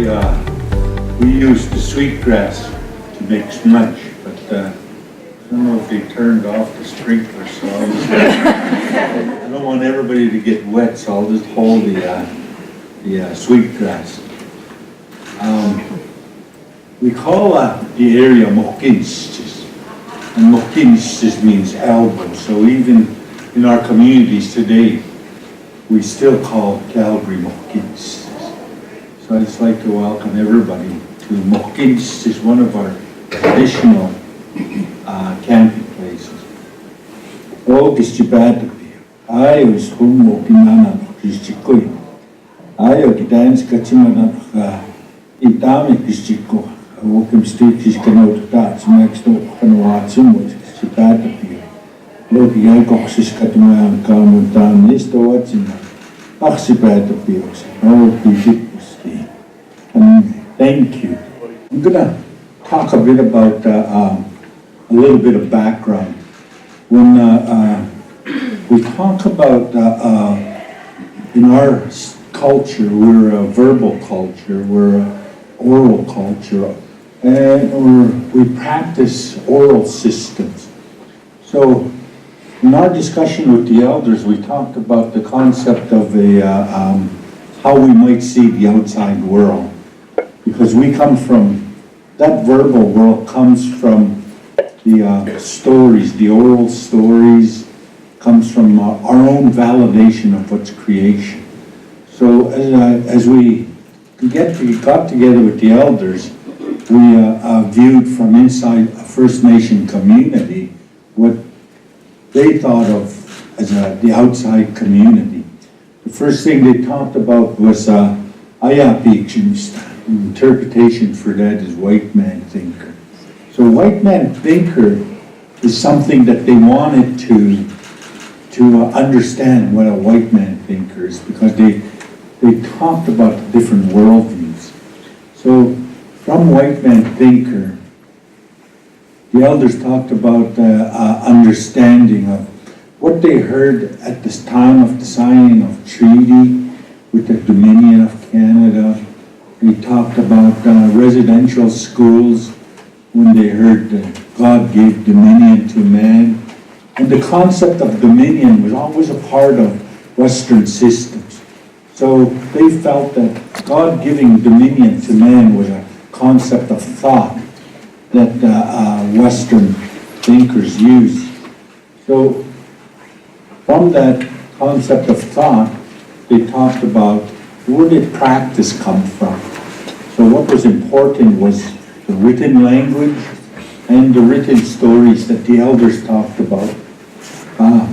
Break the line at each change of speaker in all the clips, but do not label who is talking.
we use the sweetgrass to make smudge, but I don't know if they turned off the sprinkler, so I don't want everybody to get wet, so I'll just hold the sweetgrass. We call the area Mokinstis, and Mokinstis means elbow, so even in our communities today, we still call Calgary Mokinstis. So I'd just like to welcome everybody to Mokinstis, one of our traditional camping places. August Jibadapi, I was home Mokimana Christikoi. I Gdansk Katimana Idami Christiko, Wokim Stikis Kanot Dats, Max no Kanwatsum was Jibadapi. Loki Yakoxis Katiman Kamutan, Listo Watsima, Axibadapi, oh, thank you. I'm going to talk a bit about a little bit of background. When we talk about, in our culture, we're a verbal culture, we're an oral culture, and we practice oral systems. So in our discussion with the elders, we talked about the concept of how we might see the outside world. Because we come from, that verbal world comes from the stories, the oral stories, comes from our own validation of what's creation. So as we got together with the elders, we viewed from inside a First Nation community what they thought of as the outside community. The first thing they talked about was Ayapikshimista. Interpretation for that is white man thinker. So white man thinker is something that they wanted to understand what a white man thinker is, because they talked about the different worldviews. So from white man thinker, the elders talked about understanding of what they heard at this time of the signing of treaty with the Dominion of Canada. We talked about residential schools when they heard that God gave dominion to man. And the concept of dominion was always a part of Western systems. So they felt that God giving dominion to man was a concept of thought that Western thinkers used. So from that concept of thought, they talked about where did practice come from. So what was important was the written language and the written stories that the elders talked about,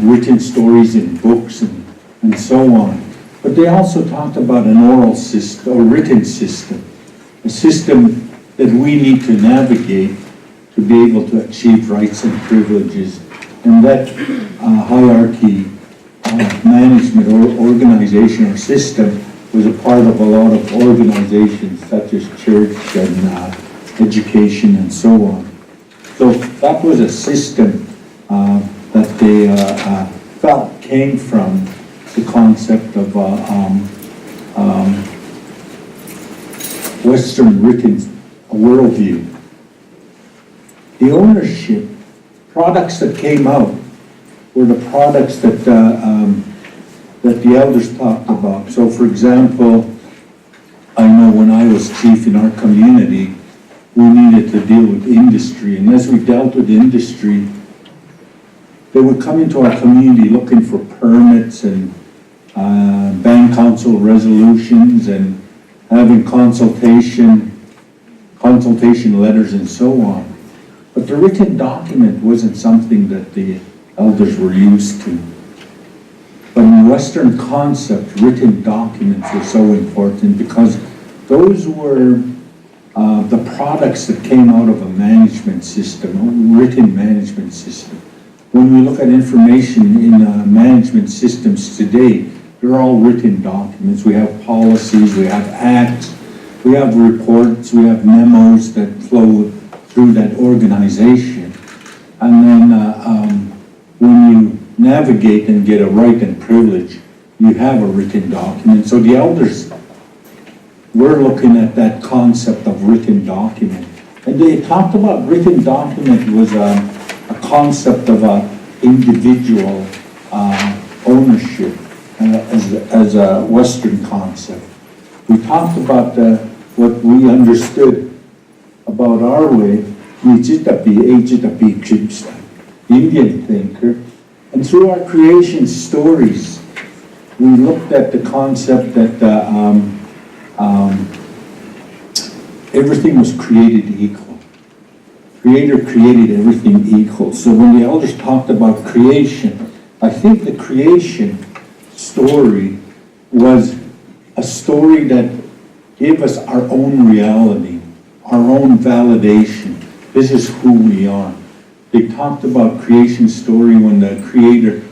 written stories in books and so on. But they also talked about an oral system, or written system, a system that we need to navigate to be able to achieve rights and privileges. And that hierarchy of management or organization or system was a part of a lot of organizations such as church and education and so on. So that was a system that they felt came from the concept of Western written worldview. The ownership, products that came out were the products that the elders talked about. So for example, I know when I was chief in our community, we needed to deal with industry. And as we dealt with industry, they would come into our community looking for permits and band council resolutions and having consultation letters and so on. But the written document wasn't something that the elders were used to. But in Western concept, written documents were so important because those were the products that came out of a management system, a written management system. When we look at information in management systems today, they're all written documents. We have policies, we have acts, we have reports, we have memos that flow through that organization. And then when you navigate and get a right and privilege, you have a written document. So the elders we're looking at that concept of written document. And they talked about written document was a concept of individual ownership as a Western concept. We talked about what we understood about our way, the Indian thinker. And through our creation stories, we looked at the concept that everything was created equal. Creator created everything equal. So when the elders talked about creation, I think the creation story was a story that gave us our own reality, our own validation. This is who we are. They talked about creation story when the Creator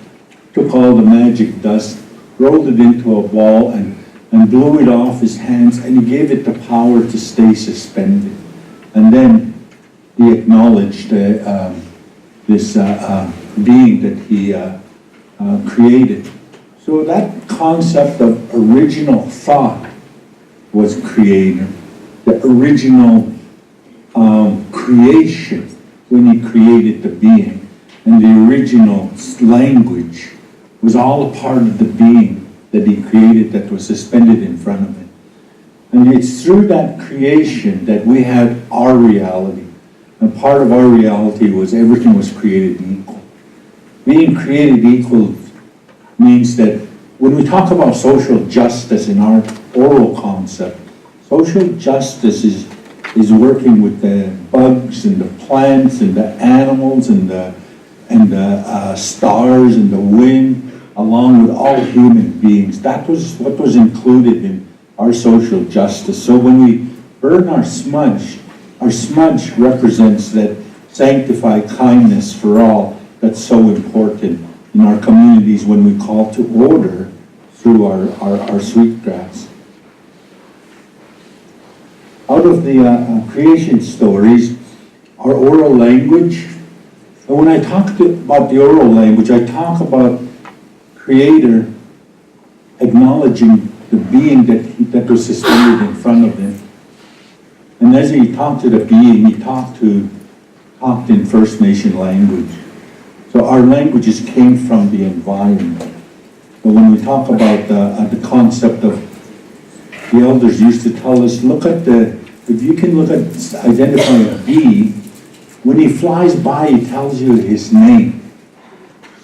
took all the magic dust, rolled it into a ball, and blew it off his hands, and he gave it the power to stay suspended. And then he acknowledged this being that he created. So that concept of original thought was Creator. The original creation when he created the being. And the original language was all a part of the being that he created that was suspended in front of it. And it's through that creation that we had our reality. And part of our reality was everything was created equal. Being created equal means that when we talk about social justice in our oral concept, social justice is working with the bugs and the plants and the animals and the stars and the wind, along with all human beings. That was what was included in our social justice. So when we burn our smudge represents that sanctified kindness for all that's so important in our communities when we call to order through our sweetgrass. Out of the creation stories, our oral language, and when I talk about the oral language, I talk about Creator acknowledging the being that was suspended in front of him. And as he talked to the being, he talked in First Nation language. So our languages came from the environment. But when we talk about the concept of, the elders used to tell us, if you can identify a bee, when he flies by, he tells you his name.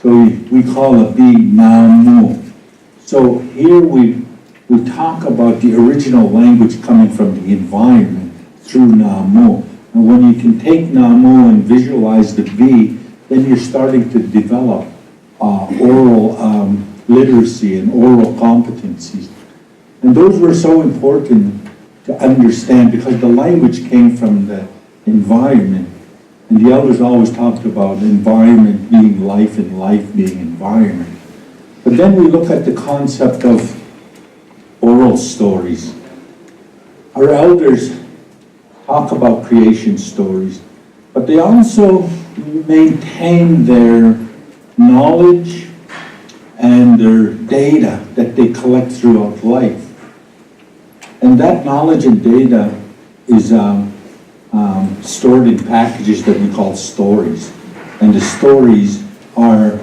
So we call a bee Namu. So here we talk about the original language coming from the environment through Namu. And when you can take Namu and visualize the bee, then you're starting to develop oral literacy and oral competencies. And those were so important to understand because the language came from the environment. And the elders always talked about environment being life and life being environment. But then we look at the concept of oral stories. Our elders talk about creation stories, but they also maintain their knowledge and their data that they collect throughout life. And that knowledge and data is stored in packages that we call stories. And the stories are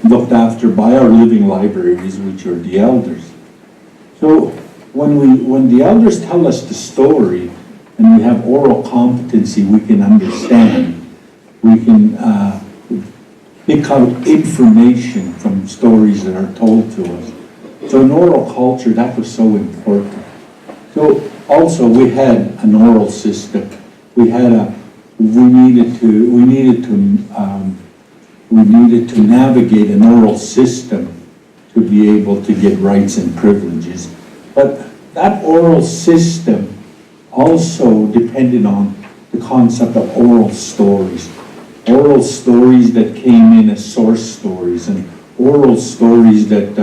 looked after by our living libraries, which are the elders. So when the elders tell us the story and we have oral competency, we can understand. We can pick out information from stories that are told to us. So in oral culture, that was so important. So also we had an oral system. We needed to navigate an oral system to be able to get rights and privileges. But that oral system also depended on the concept of oral stories. Oral stories that came in as source stories, and oral stories that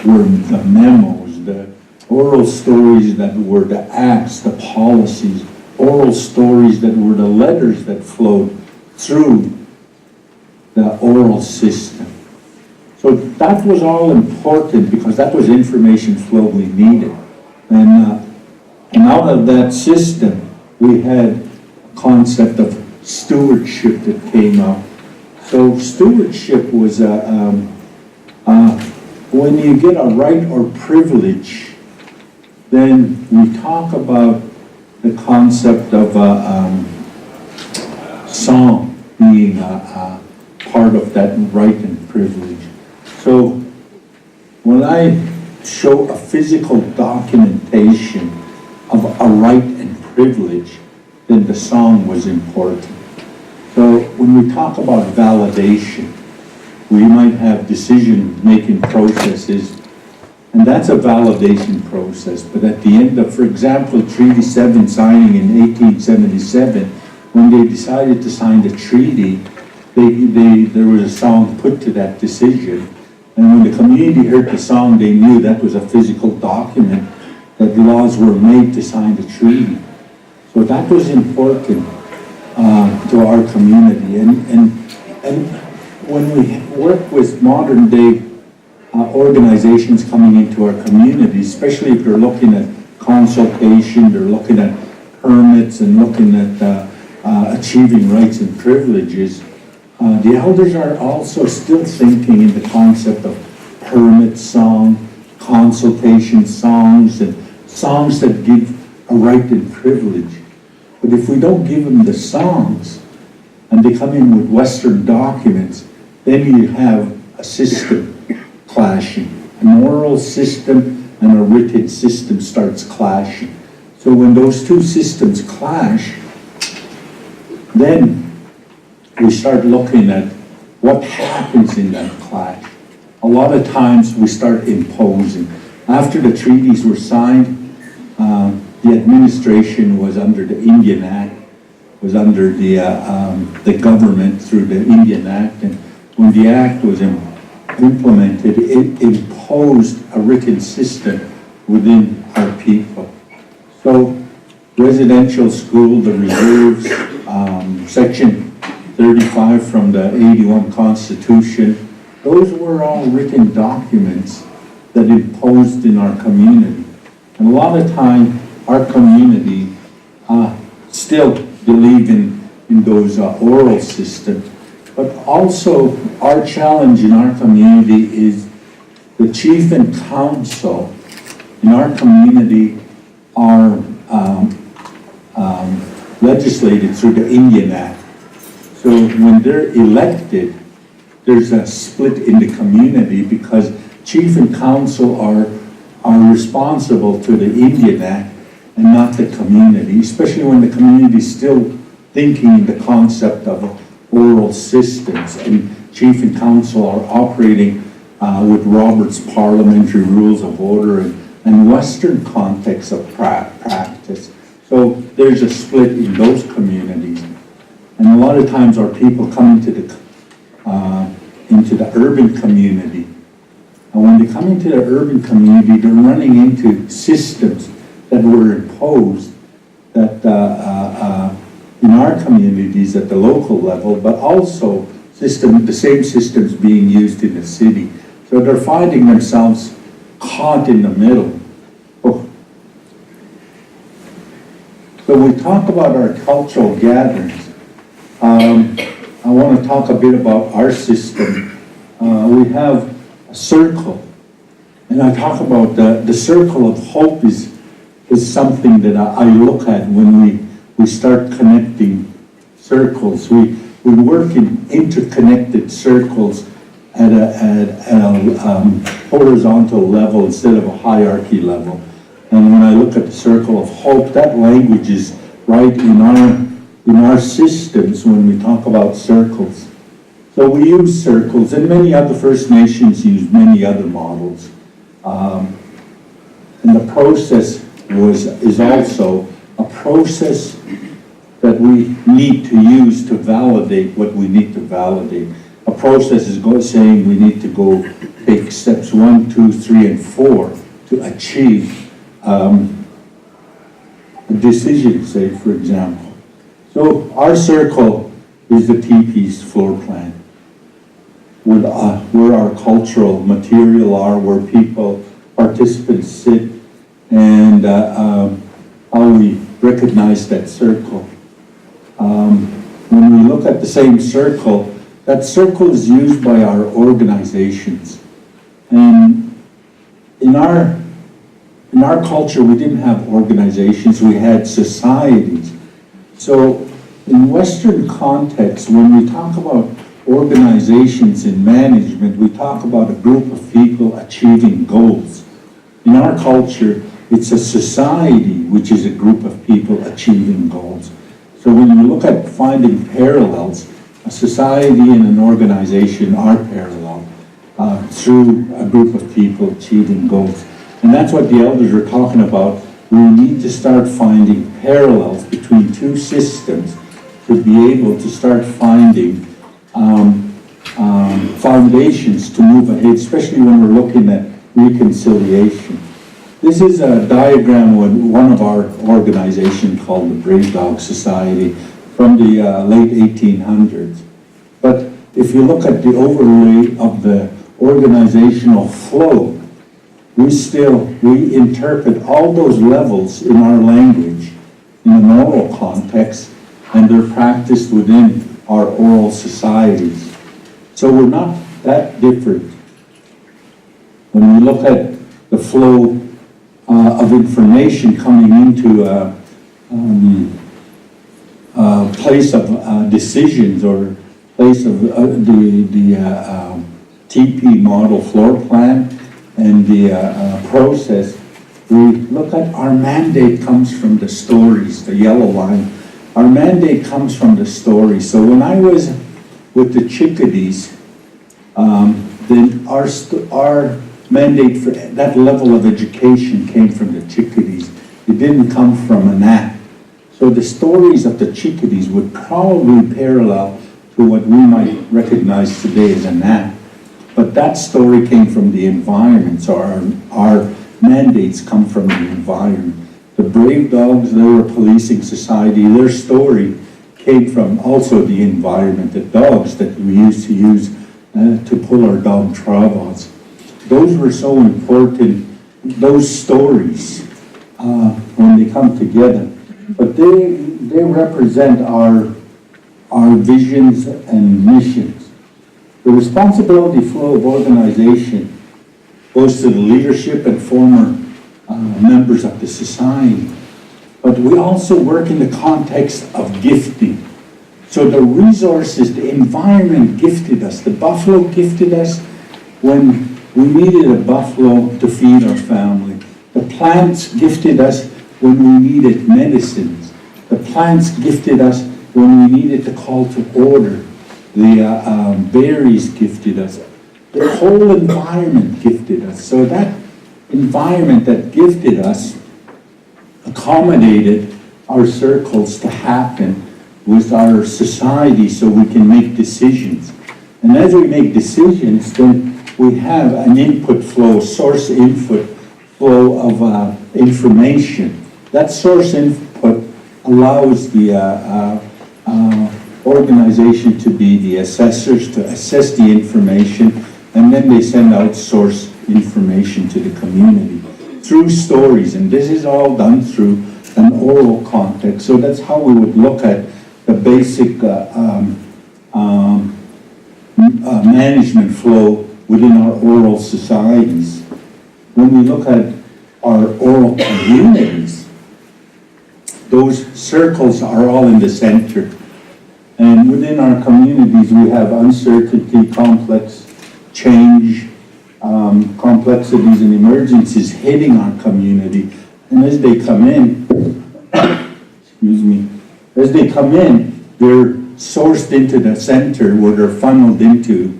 were the memos, the oral stories that were the acts, the policies, oral stories that were the letters that flowed through the oral system. So that was all important because that was information flow we needed. And out of that system, we had a concept of stewardship that came up. So stewardship was when you get a right or privilege, then we talk about the concept of song being part of that right and privilege. So when I show a physical documentation of a right and privilege, then the song was important. So when we talk about validation, we might have decision-making processes, and that's a validation process. But at the end of, for example, Treaty 7 signing in 1877, when they decided to sign the treaty, there was a song put to that decision. And when the community heard the song, they knew that was a physical document, that laws were made to sign the treaty. So that was important to our community. And when we work with modern day organizations coming into our community, especially if they're looking at consultation, they're looking at permits and looking at achieving rights and privileges, the elders are also still thinking in the concept of permit song, consultation songs, and songs that give a right and privilege. But if we don't give them the songs, and they come in with Western documents, then you have a system clashing. An oral system and a written system starts clashing. So when those two systems clash, then we start looking at what happens in that clash. A lot of times we start imposing. After the treaties were signed, the administration was under the Indian Act, was under the government through the Indian Act, and when the Act was implemented, it imposed a written system within our people. So residential school, the reserves, Section 35 from the 81 Constitution, those were all written documents that imposed in our community. And a lot of time, our community still believe in those oral systems. But also, our challenge in our community is the chief and council in our community are legislated through the Indian Act. So when they're elected, there's a split in the community because chief and council are responsible to the Indian Act and not the community, especially when the community is still thinking in the concept of oral systems, and chief and council are operating with Robert's parliamentary rules of order and Western context of practice. So there's a split in those communities. And a lot of times our people come into the urban community. And when they come into the urban community, they're running into systems that were imposed that in our communities at the local level, but also the same systems being used in the city. So they're finding themselves caught in the middle. So we talk about our cultural gatherings. I want to talk a bit about our system. We have a circle, and I talk about the circle of hope is something that I look at when we start connecting circles. We work in interconnected circles at a horizontal level instead of a hierarchy level. And when I look at the circle of hope, that language is right in our systems when we talk about circles. So we use circles, and many other First Nations use many other models. And the process is also a process that we need to use to validate what we need to validate. A process is saying we need to go take steps 1, 2, 3, and 4 to achieve a decision, say, for example. So our circle is the TP's floor plan. We where our cultural material are, where participants sit, and how we recognize that circle. When we look at the same circle, that circle is used by our organizations. And in our culture, we didn't have organizations, we had societies. So in Western context, when we talk about organizations in management, we talk about a group of people achieving goals. In our culture, it's a society which is a group of people achieving goals. So when you look at finding parallels, a society and an organization are parallel through a group of people achieving goals. And that's what the elders are talking about. We need to start finding parallels between two systems to be able to start finding foundations to move ahead, especially when we're looking at reconciliation. This is a diagram of one of our organizations called the Brave Dog Society from the late 1800s. But if you look at the overlay of the organizational flow, we interpret all those levels in our language in an oral context, and they're practiced within our oral societies. So we're not that different. When we look at the flow of information coming into a place of decisions or place of the TP model floor plan and the process, we look at our mandate comes from the stories, the yellow line. Our mandate comes from the stories. So when I was with the chickadees, then our mandate for that level of education came from the chickadees. It didn't come from an act. So the stories of the chickadees would probably parallel to what we might recognize today as an act. But that story came from the environment, so our mandates come from the environment. The Brave Dogs, they were a policing society. Their story came from also the environment, the dogs that we used to use to pull our dog travaux. Those were so important, those stories, when they come together. But they represent our visions and missions. The responsibility flow of organization goes to the leadership and former members of the society. But we also work in the context of gifting. So the resources, the environment gifted us. The buffalo gifted us when we needed a buffalo to feed our family. The plants gifted us when we needed medicines. The plants gifted us when we needed to call to order. The berries gifted us. The whole environment gifted us. So that environment that gifted us accommodated our circles to happen with our society so we can make decisions. And as we make decisions, then we have an input flow, source input flow of information. That source input allows the organization to be the assessors, to assess the information, and then they send out source information to the community through stories. And this is all done through an oral context. So that's how we would look at the basic management flow within our oral societies. When we look at our oral communities, those circles are all in the center. And within our communities, we have uncertainty, complex change, complexities and emergencies hitting our community. And as they come in, excuse me, as they come in, they're sourced into the center where they're funneled into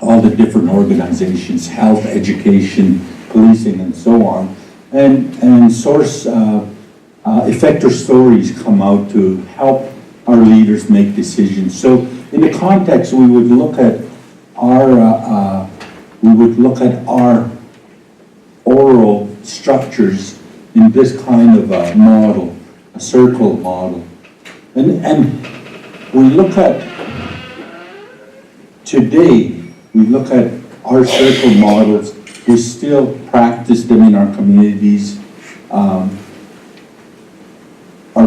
all the different organizations, health, education, policing, and so on. And source effector stories come out to help our leaders make decisions. So in the context, we would look at our oral structures in this kind of a model, a circle model. And we look at today, we look at our circle models, we still practice them in our communities, our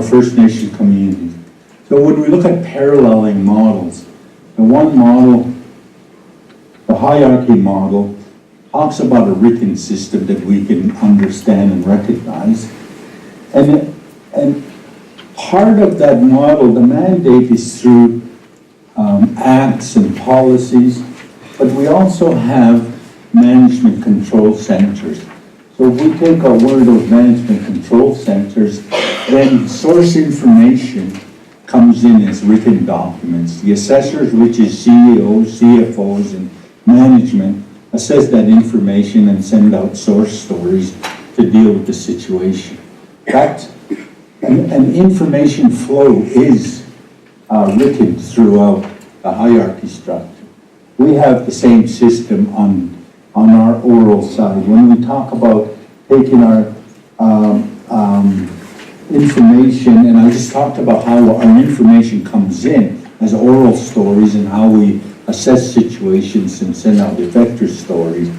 First Nation communities. So when we look at paralleling models, the one model, the hierarchy model, talks about a written system that we can understand and recognize. And part of that model, the mandate is through acts and policies, but we also have management control centers. So if we take one of those management control centers, then source information comes in as written documents. The assessors, which is CEOs, CFOs, and management, assess that information and send out source stories to deal with the situation. That an information flow is written throughout the hierarchy structure. We have the same system on our oral side. When we talk about taking our information, and I just talked about how our information comes in as oral stories and how we assess situations and send out the vector stories.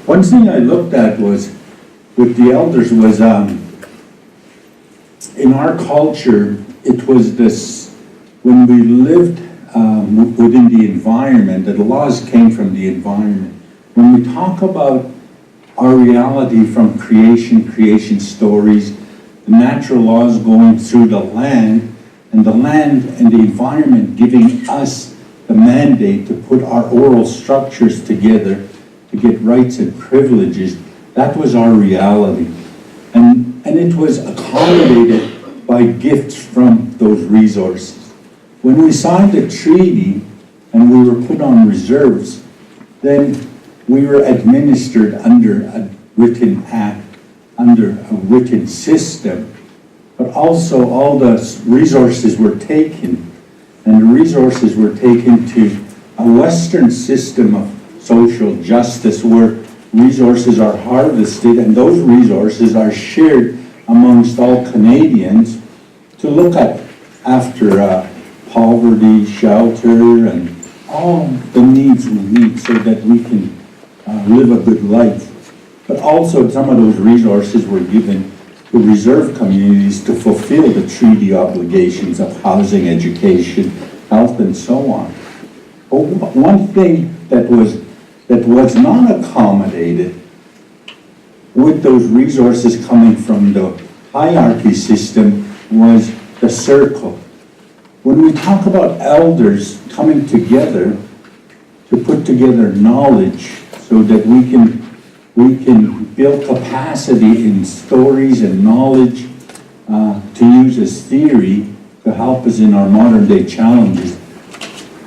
One thing I looked at was, with the elders, was in our culture, it was this, when we lived within the environment, that the laws came from the environment. When we talk about our reality from creation stories, the natural laws going through the land, and the land and the environment giving us the mandate to put our oral structures together to get rights and privileges, that was our reality. And it was accommodated by gifts from those resources. When we signed the treaty and we were put on reserves, then we were administered under a written act, under a written system, but also all the resources were taken, and the resources were taken to a Western system of social justice where resources are harvested and those resources are shared amongst all Canadians to look at after poverty, shelter, and all the needs we need so that we can live a good life. But also some of those resources were given to reserve communities to fulfill the treaty obligations of housing, education, health, and so on. But one thing that was not accommodated with those resources coming from the hierarchy system was the circle. When we talk about elders coming together to put together knowledge so that we can build capacity in stories and knowledge to use as theory to help us in our modern day challenges,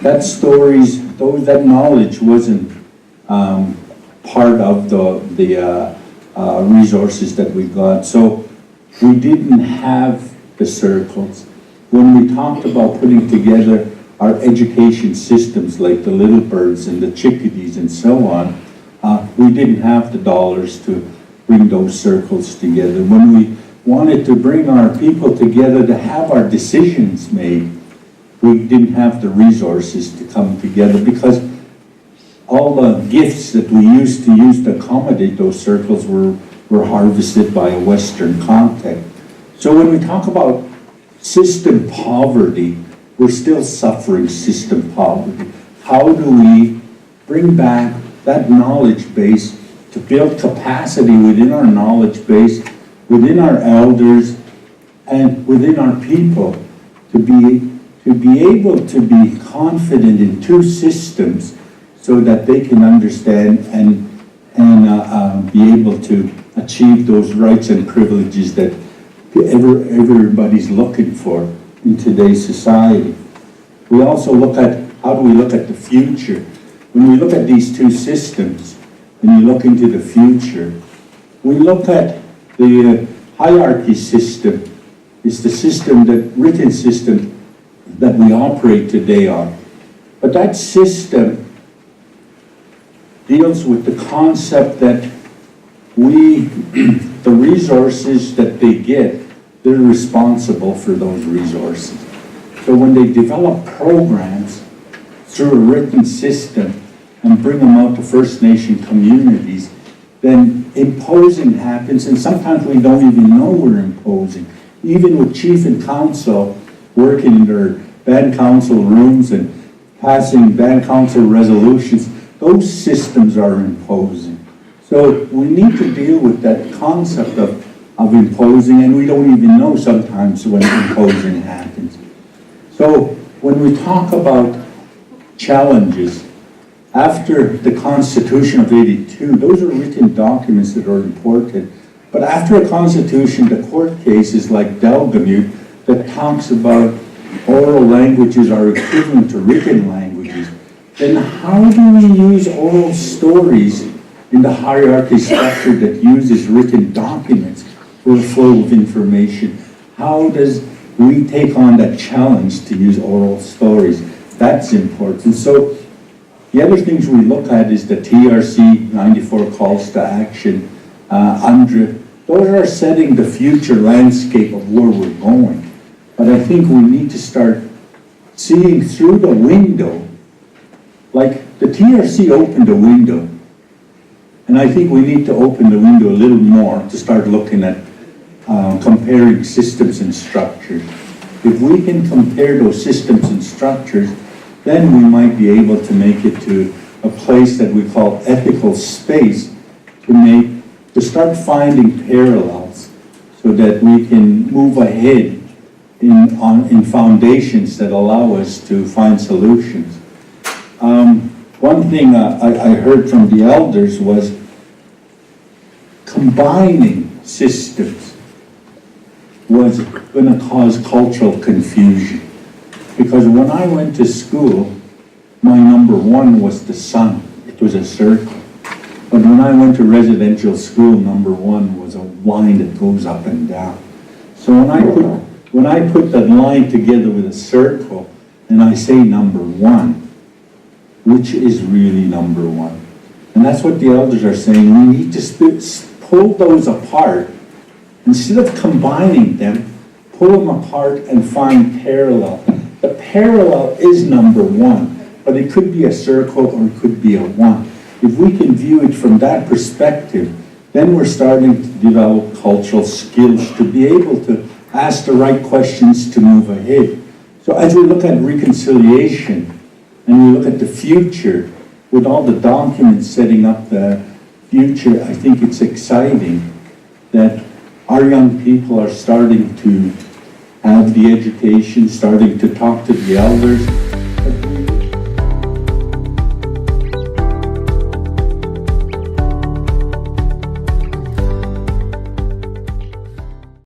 that knowledge wasn't part of the resources that we got. So we didn't have the circles. When we talked about putting together our education systems like the Little Birds and the Chickadees and so on, we didn't have the dollars to bring those circles together. When we wanted to bring our people together to have our decisions made, we didn't have the resources to come together because all the gifts that we used to accommodate those circles were harvested by a Western context. So when we talk about system poverty, we're still suffering system poverty. How do we bring back that knowledge base to build capacity within our knowledge base, within our elders, and within our people to be able to be confident in two systems so that they can understand and be able to achieve those rights and privileges that everybody's looking for in today's society. We also look at, how do we look at the future? When we look at these two systems, and you look into the future, we look at the hierarchy system. It's the system, the written system that we operate today on. But that system deals with the concept that the resources that they get, they're responsible for those resources. So when they develop programs through a written system and bring them out to First Nation communities, then imposing happens, and sometimes we don't even know we're imposing. Even with chief and council working in their band council rooms and passing band council resolutions, those systems are imposing. So we need to deal with that concept of imposing, and we don't even know sometimes when imposing happens. So when we talk about challenges, after the Constitution of '82, those are written documents that are important. But after a Constitution, the court cases like Delgamute that talks about oral languages are equivalent to written languages, then how do we use oral stories in the hierarchy structure that uses written documents for a flow of information? How does we take on that challenge to use oral stories? That's important. So the other things we look at is the TRC 94 calls to action, UNDRIP. Those are setting the future landscape of where we're going. But I think we need to start seeing through the window, like the TRC opened a window, and I think we need to open the window a little more to start looking at comparing systems and structures. If we can compare those systems and structures, then we might be able to make it to a place that we call ethical space to start finding parallels so that we can move ahead in foundations that allow us to find solutions. One thing I heard from the elders was combining systems was going to cause cultural confusion. Because when I went to school, my number one was the sun. It was a circle. But when I went to residential school, number one was a line that goes up and down. So when I put that line together with a circle, and I say number one, which is really number one? And that's what the elders are saying. We need to pull those apart. Instead of combining them, pull them apart and find parallel. The parallel is number one, but it could be a circle or it could be a one. If we can view it from that perspective, then we're starting to develop cultural skills to be able to ask the right questions to move ahead. So as we look at reconciliation and we look at the future, with all the documents setting up the future, I think it's exciting that our young people are starting to have the education, starting to talk to the elders,